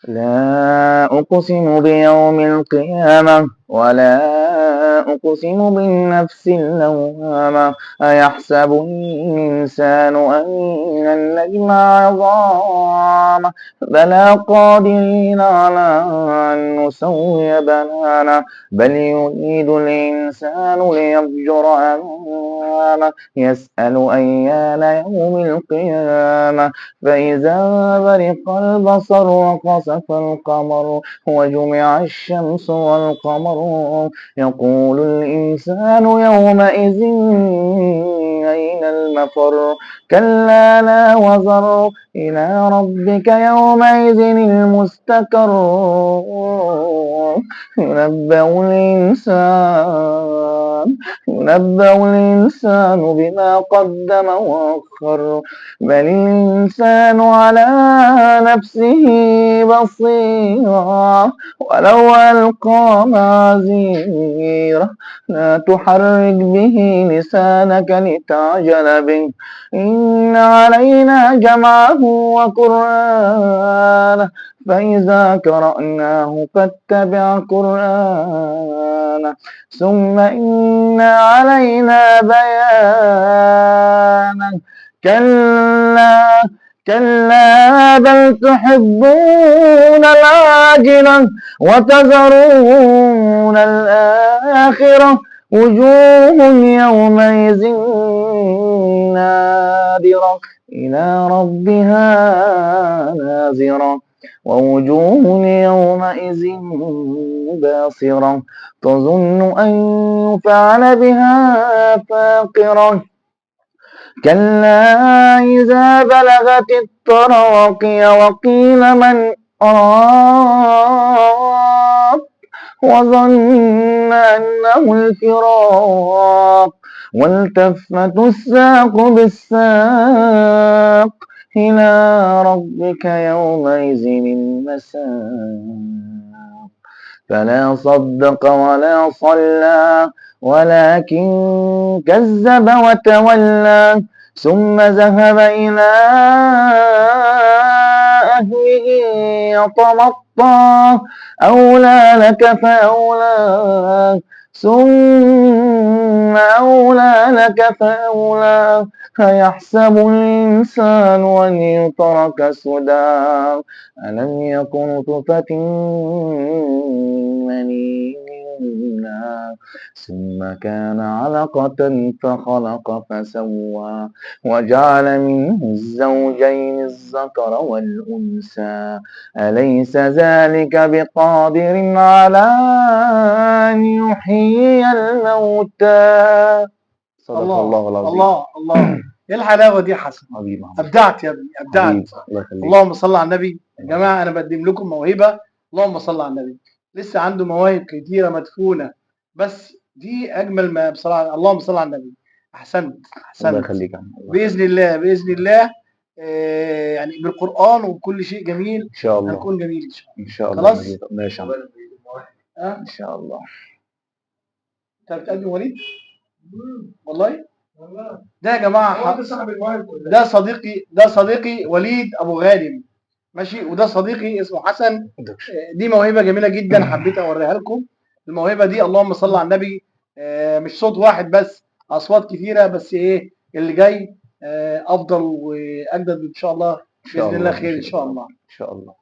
لا أقسم بيوم القيامة ولا أقسم بالنفس اللوامة أيحسب الإنسان أن لن نجمع عظامه بلى قادرين على أن نسوي بنانه بل يريد الإنسان ليفجر أمامه يسأل أيان يوم القيامة فإذا برق البصر وخسف القمر وجمع الشمس والقمر يقول الإنسان يومئذ أين المفر كلا لا وزر إلى ربك يومئذ المستقر ينبأ الإنسان بما قدم وأخر بل الإنسان على نفسه بصيرة ولو ألقى معاذيره لا تحرك به لسانك لتعجل به إن علينا جمعه وقرآنه فإذا قرأناه فاتبع قرآنه ثم إن علينا بيانه كلا بل تحبون العاجلة وتذرون الآخرة وجوه يومئذ نادرة إلى ربها ناظرة ووجوه يومئذ باصرة تظن أن يفعل بها فاقرة كلا إذا بلغت التراقي وقيل من راق وظن أنه الفراق والتفت الساق بالساق إلى ربك يومئذ المساق فلا صدق ولا صلى ولكن كذب وتولى ثم ذهب إلى أهله يتمطى أولى لك فأولى ثم أولى لك فأولى أيحسب الإنسان أن يترك سدى ألم يكن نطفة مني يمنى ثم كان علقة فخلق فسوى وجعل منه الزوجين الذكر والأنثى أليس ذلك بقادر على أن يحيي الموتى صدق الله العظيم. الله الله ايه الحلاوه دي يا حسن؟ حبيبي ابدعت يا ابني، ابدعت. الله يخليك. اللهم صل على النبي. يا جماعه انا بقدم لكم موهبه، اللهم صل على النبي. لسه عنده مواهب كتيره مدفونه، بس دي اجمل ما بصراحه. اللهم صل على النبي. احسنت الله احسنت. يخليك. باذن الله باذن الله. يعني بالقران وبكل شيء جميل ان شاء الله هنكون جميل ان شاء الله. ان شاء الله. خلاص ماشي ان شاء الله. انت بتقدم وليد والله. ده يا جماعه ده صديقي، ده صديقي وليد ابو غانم، ماشي، وده صديقي اسمه حسن. دي موهبه جميله جدا حبيت اوريها لكم. الموهبه دي اللهم صل على النبي، مش صوت واحد بس، اصوات كثيره، بس ايه اللي جاي افضل واجدد ان شاء الله. باذن الله خير ان شاء الله. ان شاء الله.